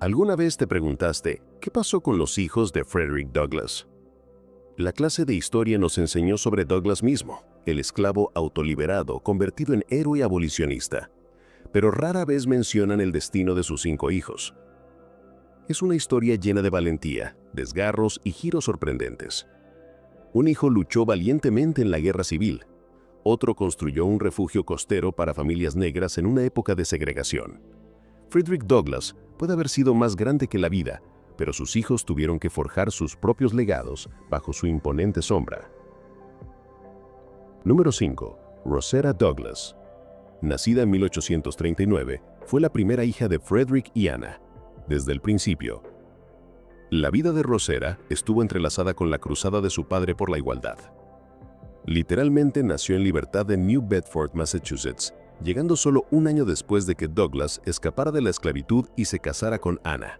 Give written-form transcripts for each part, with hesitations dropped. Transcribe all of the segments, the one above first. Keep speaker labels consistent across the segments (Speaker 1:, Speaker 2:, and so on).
Speaker 1: ¿Alguna vez te preguntaste qué pasó con los hijos de Frederick Douglass? La clase de historia nos enseñó sobre Douglass mismo, el esclavo autoliberado convertido en héroe abolicionista, pero rara vez mencionan el destino de sus 5 hijos. Es una historia llena de valentía, desgarros y giros sorprendentes. Un hijo luchó valientemente en la guerra civil. Otro construyó un refugio costero para familias negras en una época de segregación. Frederick Douglass puede haber sido más grande que la vida, pero sus hijos tuvieron que forjar sus propios legados bajo su imponente sombra. Número 5. Rosetta Douglass. Nacida en 1839, fue la primera hija de Frederick y Anna. Desde el principio, la vida de Rosetta estuvo entrelazada con la cruzada de su padre por la igualdad. Literalmente nació en libertad en New Bedford, Massachusetts, llegando solo un año después de que Douglass escapara de la esclavitud y se casara con Anna.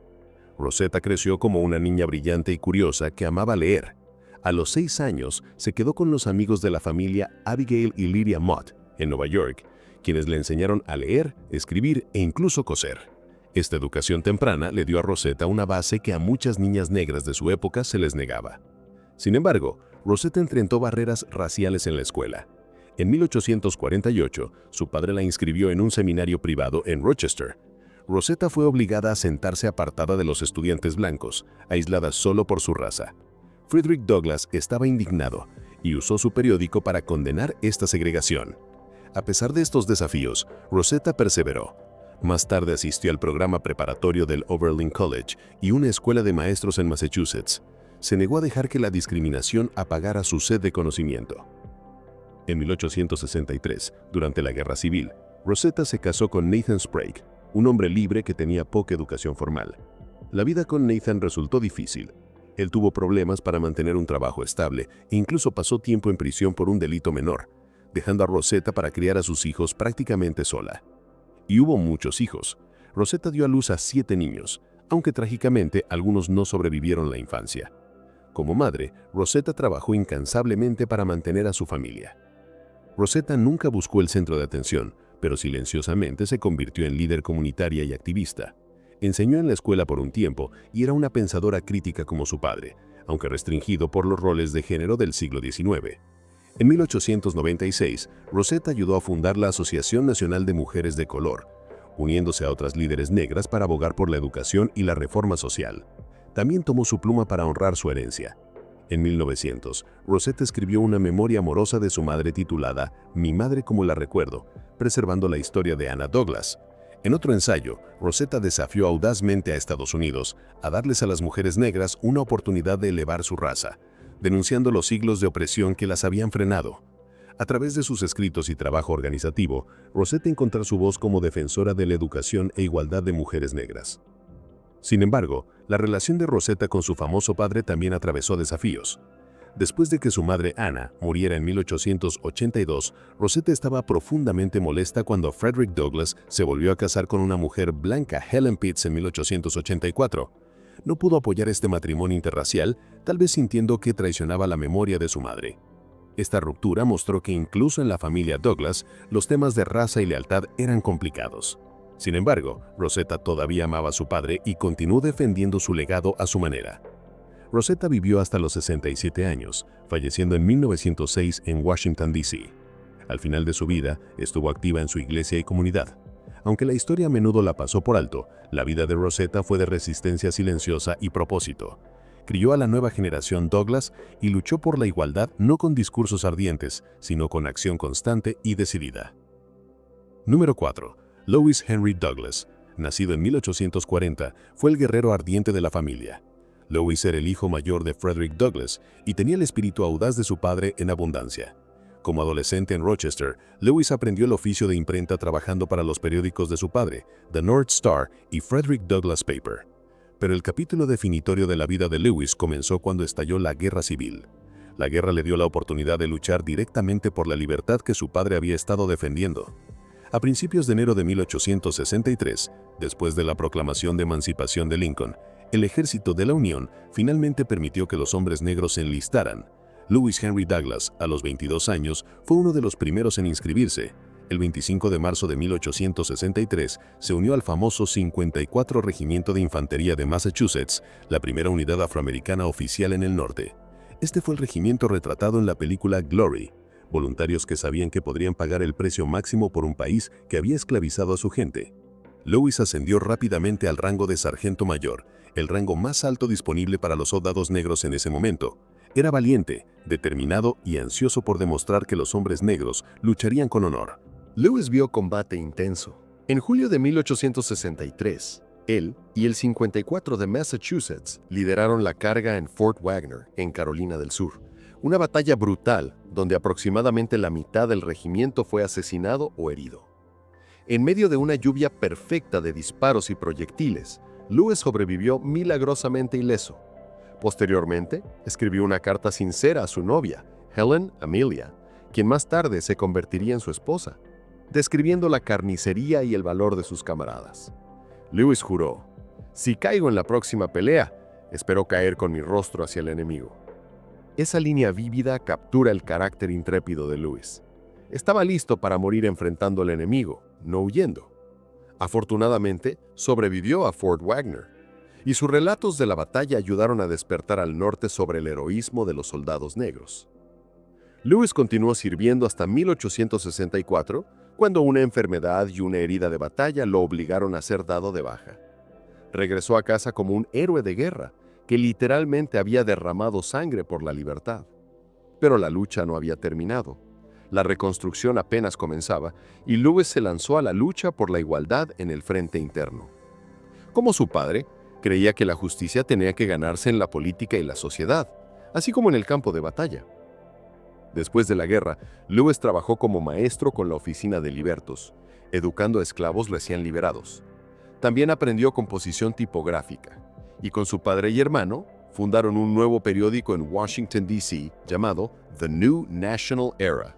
Speaker 1: Rosetta creció como una niña brillante y curiosa que amaba leer. A los 6 años se quedó con los amigos de la familia Abigail y Lydia Mott, en Nueva York, quienes le enseñaron a leer, escribir e incluso coser. Esta educación temprana le dio a Rosetta una base que a muchas niñas negras de su época se les negaba. Sin embargo, Rosetta enfrentó barreras raciales en la escuela. En 1848, su padre la inscribió en un seminario privado en Rochester. Rosetta fue obligada a sentarse apartada de los estudiantes blancos, aislada solo por su raza. Frederick Douglass estaba indignado y usó su periódico para condenar esta segregación. A pesar de estos desafíos, Rosetta perseveró. Más tarde asistió al programa preparatorio del Oberlin College y una escuela de maestros en Massachusetts. Se negó a dejar que la discriminación apagara su sed de conocimiento. En 1863, durante la Guerra Civil, Rosetta se casó con Nathan Sprague, un hombre libre que tenía poca educación formal. La vida con Nathan resultó difícil. Él tuvo problemas para mantener un trabajo estable e incluso pasó tiempo en prisión por un delito menor, dejando a Rosetta para criar a sus hijos prácticamente sola. Y hubo muchos hijos. Rosetta dio a luz a 7 niños, aunque trágicamente algunos no sobrevivieron la infancia. Como madre, Rosetta trabajó incansablemente para mantener a su familia. Rosetta nunca buscó el centro de atención, pero silenciosamente se convirtió en líder comunitaria y activista. Enseñó en la escuela por un tiempo y era una pensadora crítica como su padre, aunque restringido por los roles de género del siglo XIX. En 1896, Rosetta ayudó a fundar la Asociación Nacional de Mujeres de Color, uniéndose a otras líderes negras para abogar por la educación y la reforma social. También tomó su pluma para honrar su herencia. En 1900, Rosetta escribió una memoria amorosa de su madre titulada Mi madre como la recuerdo, preservando la historia de Anna Douglass. En otro ensayo, Rosetta desafió audazmente a Estados Unidos a darles a las mujeres negras una oportunidad de elevar su raza, denunciando los siglos de opresión que las habían frenado. A través de sus escritos y trabajo organizativo, Rosetta encontró su voz como defensora de la educación e igualdad de mujeres negras. Sin embargo, la relación de Rosetta con su famoso padre también atravesó desafíos. Después de que su madre Anna muriera en 1882, Rosetta estaba profundamente molesta cuando Frederick Douglass se volvió a casar con una mujer blanca, Helen Pitts, en 1884. No pudo apoyar este matrimonio interracial, tal vez sintiendo que traicionaba la memoria de su madre. Esta ruptura mostró que incluso en la familia Douglass, los temas de raza y lealtad eran complicados. Sin embargo, Rosetta todavía amaba a su padre y continuó defendiendo su legado a su manera. Rosetta vivió hasta los 67 años, falleciendo en 1906 en Washington, D.C. Al final de su vida, estuvo activa en su iglesia y comunidad. Aunque la historia a menudo la pasó por alto, la vida de Rosetta fue de resistencia silenciosa y propósito. Crió a la nueva generación Douglass y luchó por la igualdad no con discursos ardientes, sino con acción constante y decidida. Número 4. Lewis Henry Douglass, nacido en 1840, fue el guerrero ardiente de la familia. Lewis era el hijo mayor de Frederick Douglass y tenía el espíritu audaz de su padre en abundancia. Como adolescente en Rochester, Lewis aprendió el oficio de imprenta trabajando para los periódicos de su padre, The North Star y Frederick Douglass Paper. Pero el capítulo definitorio de la vida de Lewis comenzó cuando estalló la Guerra Civil. La guerra le dio la oportunidad de luchar directamente por la libertad que su padre había estado defendiendo. A principios de enero de 1863, después de la proclamación de emancipación de Lincoln, el ejército de la Unión finalmente permitió que los hombres negros se enlistaran. Lewis Henry Douglass, a los 22 años, fue uno de los primeros en inscribirse. El 25 de marzo de 1863 se unió al famoso 54 Regimiento de Infantería de Massachusetts, la primera unidad afroamericana oficial en el norte. Este fue el regimiento retratado en la película Glory, voluntarios que sabían que podrían pagar el precio máximo por un país que había esclavizado a su gente. Lewis ascendió rápidamente al rango de sargento mayor, el rango más alto disponible para los soldados negros en ese momento. Era valiente, determinado y ansioso por demostrar que los hombres negros lucharían con honor.
Speaker 2: Lewis vio combate intenso. En julio de 1863, él y el 54 de Massachusetts lideraron la carga en Fort Wagner, en Carolina del Sur. Una batalla brutal donde aproximadamente la mitad del regimiento fue asesinado o herido. En medio de una lluvia perfecta de disparos y proyectiles, Lewis sobrevivió milagrosamente ileso. Posteriormente, escribió una carta sincera a su novia, Helen Amelia, quien más tarde se convertiría en su esposa, describiendo la carnicería y el valor de sus camaradas. Lewis juró: "Si caigo en la próxima pelea, espero caer con mi rostro hacia el enemigo". Esa línea vívida captura el carácter intrépido de Lewis. Estaba listo para morir enfrentando al enemigo, no huyendo. Afortunadamente, sobrevivió a Fort Wagner, y sus relatos de la batalla ayudaron a despertar al norte sobre el heroísmo de los soldados negros. Lewis continuó sirviendo hasta 1864, cuando una enfermedad y una herida de batalla lo obligaron a ser dado de baja. Regresó a casa como un héroe de guerra, que literalmente había derramado sangre por la libertad. Pero la lucha no había terminado. La reconstrucción apenas comenzaba y Lewis se lanzó a la lucha por la igualdad en el frente interno. Como su padre, creía que la justicia tenía que ganarse en la política y la sociedad, así como en el campo de batalla. Después de la guerra, Lewis trabajó como maestro con la oficina de libertos, educando a esclavos recién liberados. También aprendió composición tipográfica, y con su padre y hermano, fundaron un nuevo periódico en Washington, D.C., llamado The New National Era.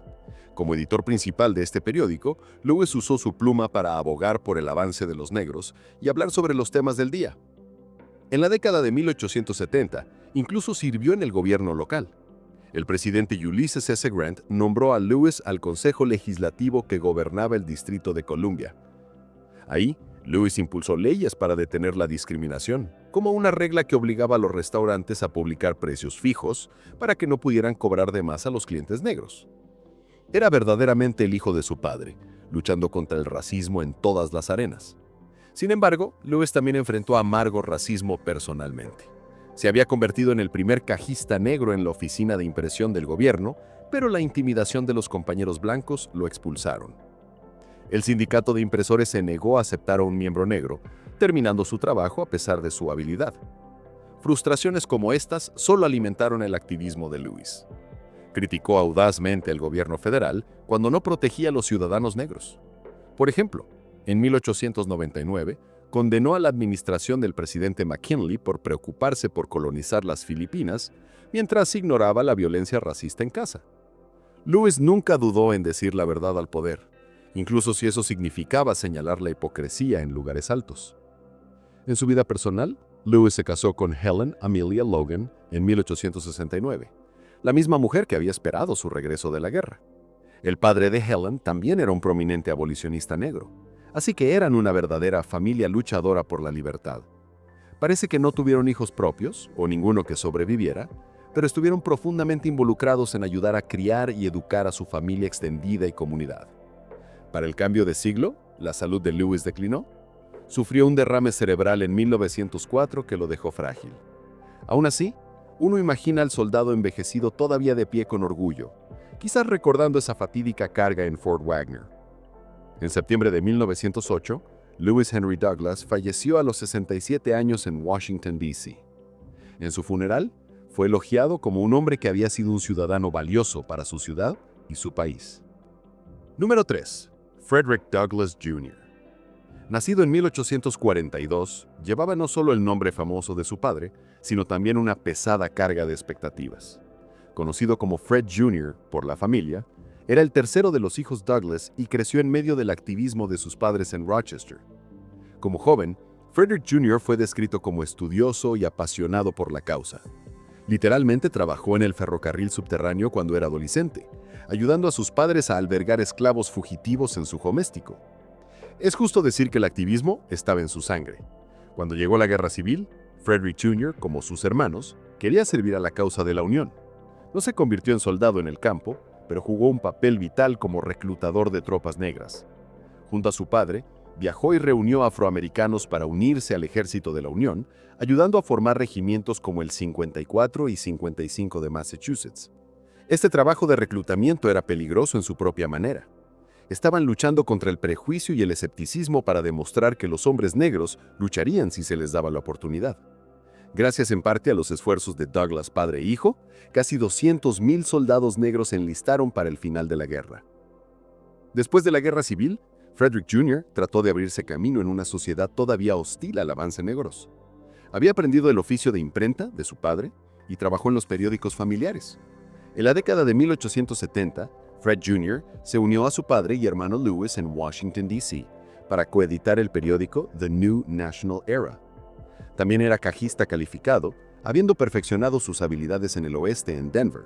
Speaker 2: Como editor principal de este periódico, Lewis usó su pluma para abogar por el avance de los negros y hablar sobre los temas del día. En la década de 1870, incluso sirvió en el gobierno local. El presidente Ulysses S. Grant nombró a Lewis al Consejo Legislativo que gobernaba el Distrito de Columbia. Ahí, Lewis impulsó leyes para detener la discriminación, como una regla que obligaba a los restaurantes a publicar precios fijos para que no pudieran cobrar de más a los clientes negros. Era verdaderamente el hijo de su padre, luchando contra el racismo en todas las arenas. Sin embargo, Lewis también enfrentó amargo racismo personalmente. Se había convertido en el primer cajista negro en la oficina de impresión del gobierno, pero la intimidación de los compañeros blancos lo expulsaron. El sindicato de impresores se negó a aceptar a un miembro negro, terminando su trabajo a pesar de su habilidad. Frustraciones como estas solo alimentaron el activismo de Lewis. Criticó audazmente al gobierno federal cuando no protegía a los ciudadanos negros. Por ejemplo, en 1899, condenó a la administración del presidente McKinley por preocuparse por colonizar las Filipinas, mientras ignoraba la violencia racista en casa. Lewis nunca dudó en decir la verdad al poder, incluso si eso significaba señalar la hipocresía en lugares altos. En su vida personal, Lewis se casó con Helen Amelia Logan en 1869, la misma mujer que había esperado su regreso de la guerra. El padre de Helen también era un prominente abolicionista negro, así que eran una verdadera familia luchadora por la libertad. Parece que no tuvieron hijos propios, o ninguno que sobreviviera, pero estuvieron profundamente involucrados en ayudar a criar y educar a su familia extendida y comunidad. Para el cambio de siglo, la salud de Lewis declinó. Sufrió un derrame cerebral en 1904 que lo dejó frágil. Aún así, uno imagina al soldado envejecido todavía de pie con orgullo, quizás recordando esa fatídica carga en Fort Wagner. En septiembre de 1908, Lewis Henry Douglas falleció a los 67 años en Washington, D.C. En su funeral, fue elogiado como un hombre que había sido un ciudadano valioso para su ciudad y su país. Número 3. Frederick Douglass Jr. Nacido en 1842, llevaba no solo el nombre famoso de su padre, sino también una pesada carga de expectativas. Conocido como Fred Jr. por la familia, era el tercero de los hijos Douglas y creció en medio del activismo de sus padres en Rochester. Como joven, Frederick Jr. fue descrito como estudioso y apasionado por la causa. Literalmente trabajó en el ferrocarril subterráneo cuando era adolescente, ayudando a sus padres a albergar esclavos fugitivos en su doméstico. Es justo decir que el activismo estaba en su sangre. Cuando llegó la Guerra Civil, Frederick Jr., como sus hermanos, quería servir a la causa de la Unión. No se convirtió en soldado en el campo, pero jugó un papel vital como reclutador de tropas negras. Junto a su padre, viajó y reunió a afroamericanos para unirse al ejército de la Unión, ayudando a formar regimientos como el 54 y 55 de Massachusetts. Este trabajo de reclutamiento era peligroso en su propia manera. Estaban luchando contra el prejuicio y el escepticismo para demostrar que los hombres negros lucharían si se les daba la oportunidad. Gracias en parte a los esfuerzos de Douglas padre e hijo, casi 200,000 soldados negros se enlistaron para el final de la guerra. Después de la Guerra Civil, Frederick Jr. trató de abrirse camino en una sociedad todavía hostil al avance negros. Había aprendido el oficio de imprenta de su padre y trabajó en los periódicos familiares. En la década de 1870, Fred Jr. se unió a su padre y hermano Lewis en Washington, D.C., para coeditar el periódico The New National Era. También era cajista calificado, habiendo perfeccionado sus habilidades en el oeste en Denver.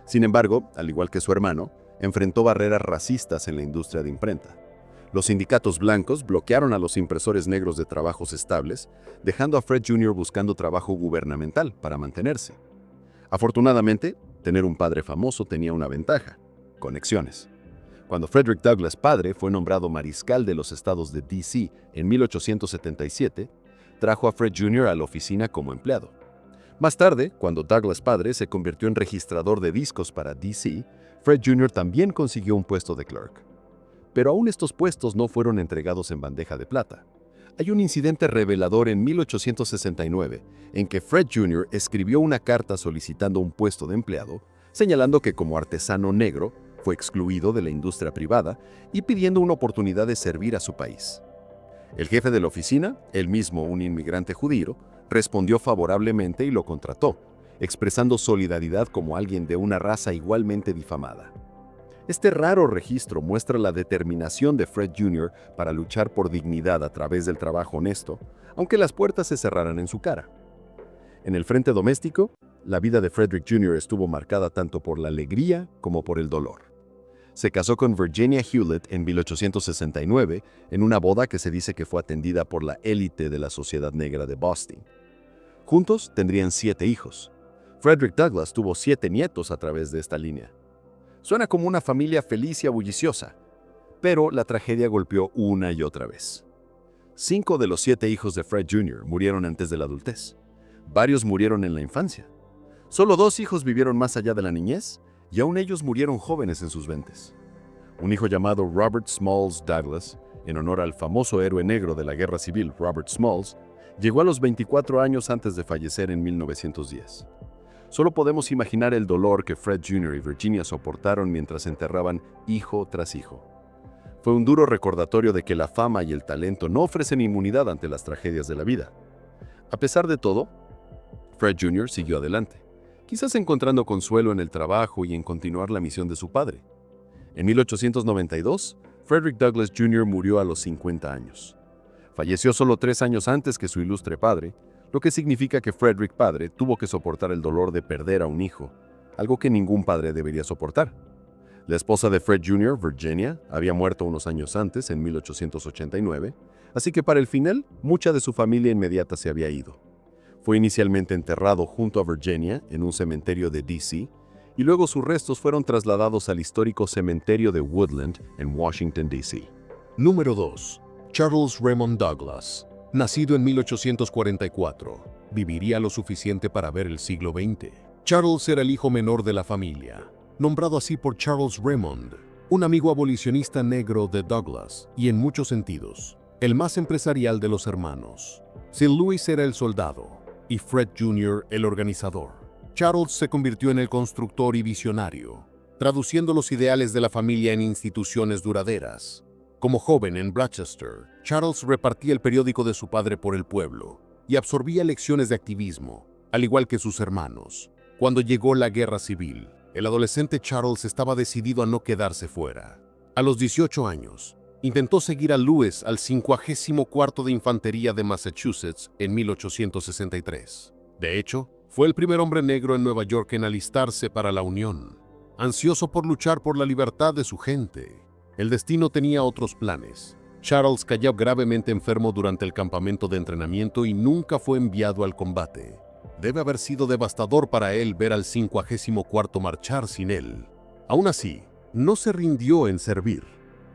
Speaker 2: Sin embargo, al igual que su hermano, enfrentó barreras racistas en la industria de imprenta. Los sindicatos blancos bloquearon a los impresores negros de trabajos estables, dejando a Fred Jr. buscando trabajo gubernamental para mantenerse. Afortunadamente, tener un padre famoso tenía una ventaja: conexiones. Cuando Frederick Douglass padre fue nombrado mariscal de los estados de D.C. en 1877, trajo a Fred Jr. a la oficina como empleado. Más tarde, cuando Douglass padre se convirtió en registrador de discos para D.C., Fred Jr. también consiguió un puesto de clerk. Pero aún estos puestos no fueron entregados en bandeja de plata. Hay un incidente revelador en 1869 en que Fred Jr. escribió una carta solicitando un puesto de empleado, señalando que como artesano negro fue excluido de la industria privada y pidiendo una oportunidad de servir a su país. El jefe de la oficina, él mismo un inmigrante judío, respondió favorablemente y lo contrató, expresando solidaridad como alguien de una raza igualmente difamada. Este raro registro muestra la determinación de Fred Jr. para luchar por dignidad a través del trabajo honesto, aunque las puertas se cerraran en su cara. En el frente doméstico, la vida de Frederick Jr. estuvo marcada tanto por la alegría como por el dolor. Se casó con Virginia Hewlett en 1869 en una boda que se dice que fue atendida por la élite de la sociedad negra de Boston. Juntos tendrían 7 hijos. Frederick Douglass tuvo 7 nietos a través de esta línea. Suena como una familia feliz y bulliciosa, pero la tragedia golpeó una y otra vez. 5 de los 7 hijos de Fred Jr. murieron antes de la adultez. Varios murieron en la infancia. Solo 2 hijos vivieron más allá de la niñez, y aún ellos murieron jóvenes en sus 20s. Un hijo llamado Robert Smalls Douglass, en honor al famoso héroe negro de la Guerra Civil Robert Smalls, llegó a los 24 años antes de fallecer en 1910. Solo podemos imaginar el dolor que Fred Jr. y Virginia soportaron mientras enterraban hijo tras hijo. Fue un duro recordatorio de que la fama y el talento no ofrecen inmunidad ante las tragedias de la vida. A pesar de todo, Fred Jr. siguió adelante, quizás encontrando consuelo en el trabajo y en continuar la misión de su padre. En 1892, Frederick Douglass Jr. murió a los 50 años. Falleció solo 3 años antes que su ilustre padre, lo que significa que Frederick padre tuvo que soportar el dolor de perder a un hijo, algo que ningún padre debería soportar. La esposa de Fred Jr., Virginia, había muerto unos años antes, en 1889, así que para el final, mucha de su familia inmediata se había ido. Fue inicialmente enterrado junto a Virginia en un cementerio de D.C., y luego sus restos fueron trasladados al histórico cementerio de Woodland en Washington, D.C.
Speaker 3: Número 2. Charles Raymond Douglas. Nacido en 1844, viviría lo suficiente para ver el siglo XX. Charles era el hijo menor de la familia, nombrado así por Charles Raymond, un amigo abolicionista negro de Douglas y en muchos sentidos, el más empresarial de los hermanos. Sir Louis era el soldado y Fred Jr. el organizador. Charles se convirtió en el constructor y visionario, traduciendo los ideales de la familia en instituciones duraderas. Como joven en Rochester, Charles repartía el periódico de su padre por el pueblo y absorbía lecciones de activismo, al igual que sus hermanos. Cuando llegó la Guerra Civil, el adolescente Charles estaba decidido a no quedarse fuera. A los 18 años, intentó seguir a Lewis al 54º de Infantería de Massachusetts en 1863. De hecho, Fue el primer hombre negro en Nueva York en alistarse para la Unión, ansioso por luchar por la libertad de su gente. El destino tenía otros planes. Charles cayó gravemente enfermo durante el campamento de entrenamiento y nunca fue enviado al combate. Debe haber sido devastador para él ver al 54º marchar sin él. Aún así, no se rindió en servir.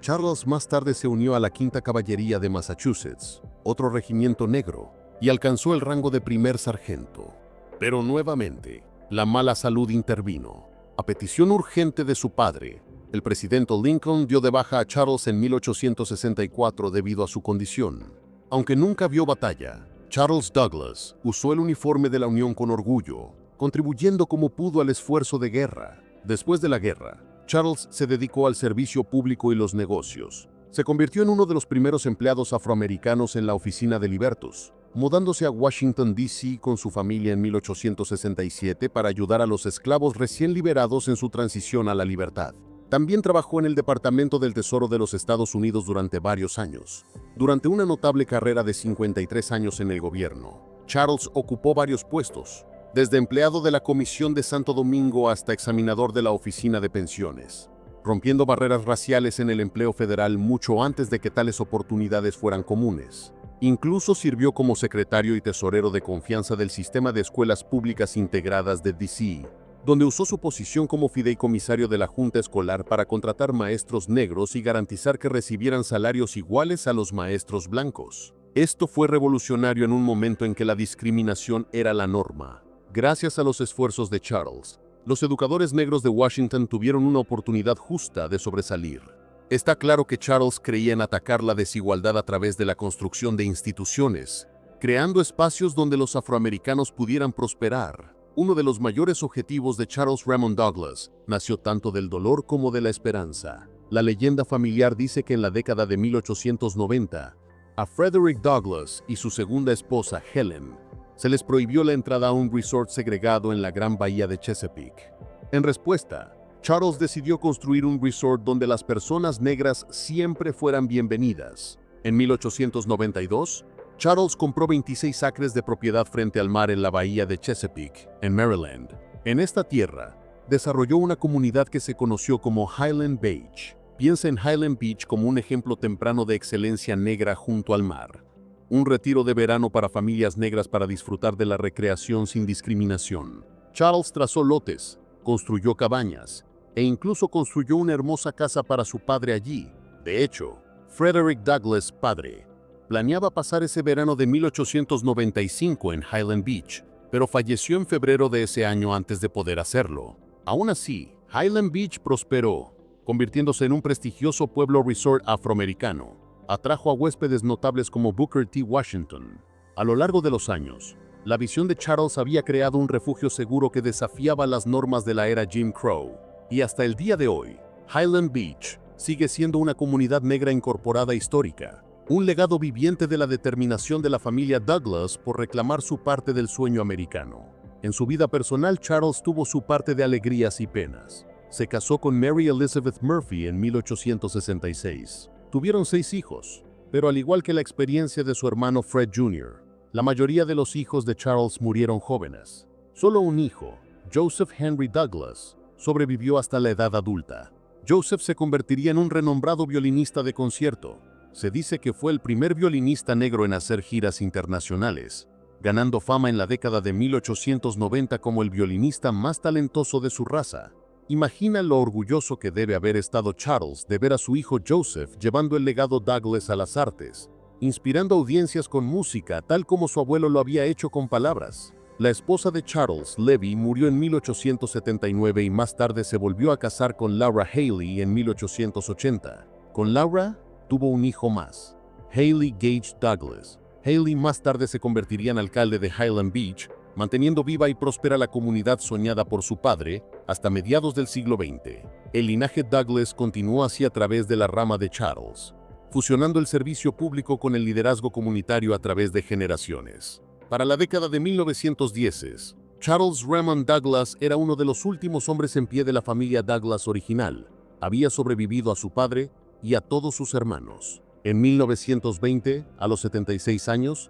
Speaker 3: Charles más tarde se unió a la 5ª Caballería de Massachusetts, otro regimiento negro, y alcanzó el rango de primer sargento. Pero nuevamente, la mala salud intervino. A petición urgente de su padre, el presidente Lincoln dio de baja a Charles en 1864 debido a su condición. Aunque nunca vio batalla, Charles Douglas usó el uniforme de la Unión con orgullo, contribuyendo como pudo al esfuerzo de guerra. Después de la guerra, Charles se dedicó al servicio público y los negocios. Se convirtió en uno de los primeros empleados afroamericanos en la oficina de Libertus, mudándose a Washington, D.C. con su familia en 1867 para ayudar a los esclavos recién liberados en su transición a la libertad. También trabajó en el Departamento del Tesoro de los Estados Unidos durante varios años. Durante una notable carrera de 53 años en el gobierno, Charles ocupó varios puestos, desde empleado de la Comisión de Santo Domingo hasta examinador de la Oficina de Pensiones, rompiendo barreras raciales en el empleo federal mucho antes de que tales oportunidades fueran comunes. Incluso sirvió como secretario y tesorero de confianza del Sistema de Escuelas Públicas Integradas de D.C., donde usó su posición como fideicomisario de la Junta Escolar para contratar maestros negros y garantizar que recibieran salarios iguales a los maestros blancos. Esto fue revolucionario en un momento en que la discriminación era la norma. Gracias a los esfuerzos de Charles, los educadores negros de Washington tuvieron una oportunidad justa de sobresalir. Está claro que Charles creía en atacar la desigualdad a través de la construcción de instituciones, creando espacios donde los afroamericanos pudieran prosperar. Uno de los mayores objetivos de Charles Raymond Douglas nació tanto del dolor como de la esperanza. La leyenda familiar dice que en la década de 1890, a Frederick Douglass y su segunda esposa, Helen, se les prohibió la entrada a un resort segregado en la Gran Bahía de Chesapeake. En respuesta, Charles decidió construir un resort donde las personas negras siempre fueran bienvenidas. En 1892, Charles compró 26 acres de propiedad frente al mar en la bahía de Chesapeake, en Maryland. En esta tierra, desarrolló una comunidad que se conoció como Highland Beach. Piensa en Highland Beach como un ejemplo temprano de excelencia negra junto al mar. Un retiro de verano para familias negras para disfrutar de la recreación sin discriminación. Charles trazó lotes, construyó cabañas, e incluso construyó una hermosa casa para su padre allí. De hecho, Frederick Douglass, padre, planeaba pasar ese verano de 1895 en Highland Beach, pero falleció en febrero de ese año antes de poder hacerlo. Aún así, Highland Beach prosperó, convirtiéndose en un prestigioso pueblo resort afroamericano. Atrajo a huéspedes notables como Booker T. Washington. A lo largo de los años, la visión de Charles había creado un refugio seguro que desafiaba las normas de la era Jim Crow. Y hasta el día de hoy, Highland Beach sigue siendo una comunidad negra incorporada histórica. Un legado viviente de la determinación de la familia Douglas por reclamar su parte del sueño americano. En su vida personal, Charles tuvo su parte de alegrías y penas. Se casó con Mary Elizabeth Murphy en 1866. Tuvieron 6 hijos, pero al igual que la experiencia de su hermano Fred Jr., la mayoría de los hijos de Charles murieron jóvenes. Solo un hijo, Joseph Henry Douglas, sobrevivió hasta la edad adulta. Joseph se convertiría en un renombrado violinista de concierto. Se dice que fue el primer violinista negro en hacer giras internacionales, ganando fama en la década de 1890 como el violinista más talentoso de su raza. Imagina lo orgulloso que debe haber estado Charles de ver a su hijo Joseph llevando el legado Douglas a las artes, inspirando audiencias con música tal como su abuelo lo había hecho con palabras. La esposa de Charles, Levy, murió en 1879 y más tarde se volvió a casar con Laura Haley en 1880. Con Laura, tuvo un hijo más, Haley Gage Douglas. Haley más tarde se convertiría en alcalde de Highland Beach, manteniendo viva y próspera la comunidad soñada por su padre hasta mediados del siglo XX. El linaje Douglas continuó así a través de la rama de Charles, fusionando el servicio público con el liderazgo comunitario a través de generaciones. Para la década de 1910, Charles Raymond Douglas era uno de los últimos hombres en pie de la familia Douglas original. Había sobrevivido a su padre y a todos sus hermanos. En 1920, a los 76 años,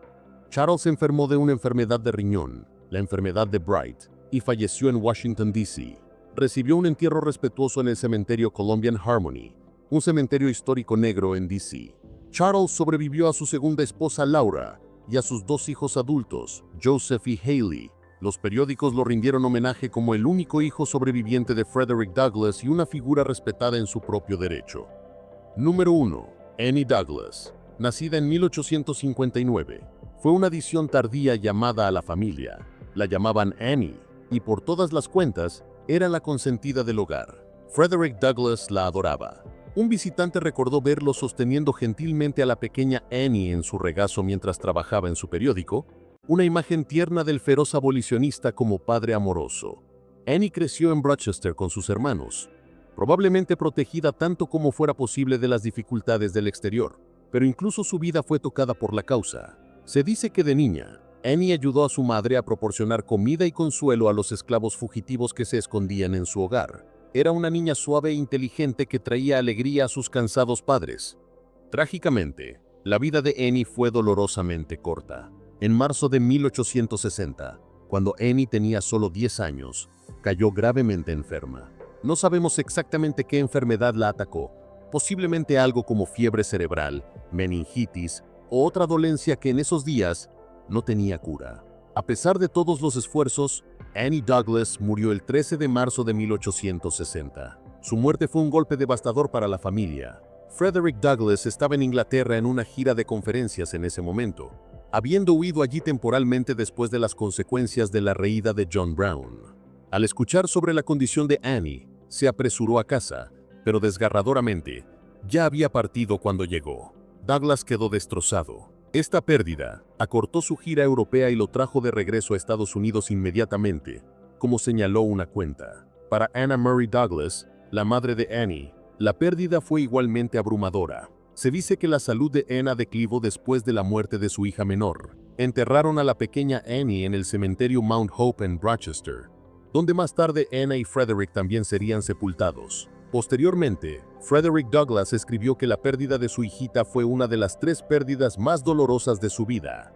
Speaker 3: Charles enfermó de una enfermedad de riñón la enfermedad de Bright, y falleció en Washington, D.C. Recibió un entierro respetuoso en el cementerio Columbian Harmony, un cementerio histórico negro en D.C. Charles sobrevivió a su segunda esposa Laura y a sus 2 hijos adultos, Joseph y Haley. Los periódicos lo rindieron homenaje como el único hijo sobreviviente de Frederick Douglass y una figura respetada en su propio derecho. Número 1. Annie Douglass. Nacida en 1859, fue una adición tardía llamada a la familia. La llamaban Annie, y por todas las cuentas, era la consentida del hogar. Frederick Douglass la adoraba. Un visitante recordó verlo sosteniendo gentilmente a la pequeña Annie en su regazo mientras trabajaba en su periódico, una imagen tierna del feroz abolicionista como padre amoroso. Annie creció en Rochester con sus hermanos, probablemente protegida tanto como fuera posible de las dificultades del exterior, pero incluso su vida fue tocada por la causa. Se dice que de niña, Annie ayudó a su madre a proporcionar comida y consuelo a los esclavos fugitivos que se escondían en su hogar. Era una niña suave e inteligente que traía alegría a sus cansados padres. Trágicamente, la vida de Annie fue dolorosamente corta. En marzo de 1860, cuando Annie tenía solo 10 años, cayó gravemente enferma. No sabemos exactamente qué enfermedad la atacó, posiblemente algo como fiebre cerebral, meningitis o otra dolencia que en esos días no tenía cura. A pesar de todos los esfuerzos, Annie Douglass murió el 13 de marzo de 1860. Su muerte fue un golpe devastador para la familia. Frederick Douglass estaba en Inglaterra en una gira de conferencias en ese momento, habiendo huido allí temporalmente después de las consecuencias de la reída de John Brown. Al escuchar sobre la condición de Annie, se apresuró a casa, pero desgarradoramente, ya había partido cuando llegó. Douglass quedó destrozado. Esta pérdida acortó su gira europea y lo trajo de regreso a Estados Unidos inmediatamente, como señaló una cuenta. Para Anna Murray Douglass, la madre de Annie, la pérdida fue igualmente abrumadora. Se dice que la salud de Anna declinó después de la muerte de su hija menor. Enterraron a la pequeña Annie en el cementerio Mount Hope en Rochester, donde más tarde Anna y Frederick también serían sepultados. Posteriormente, Frederick Douglass escribió que la pérdida de su hijita fue una de las 3 pérdidas más dolorosas de su vida.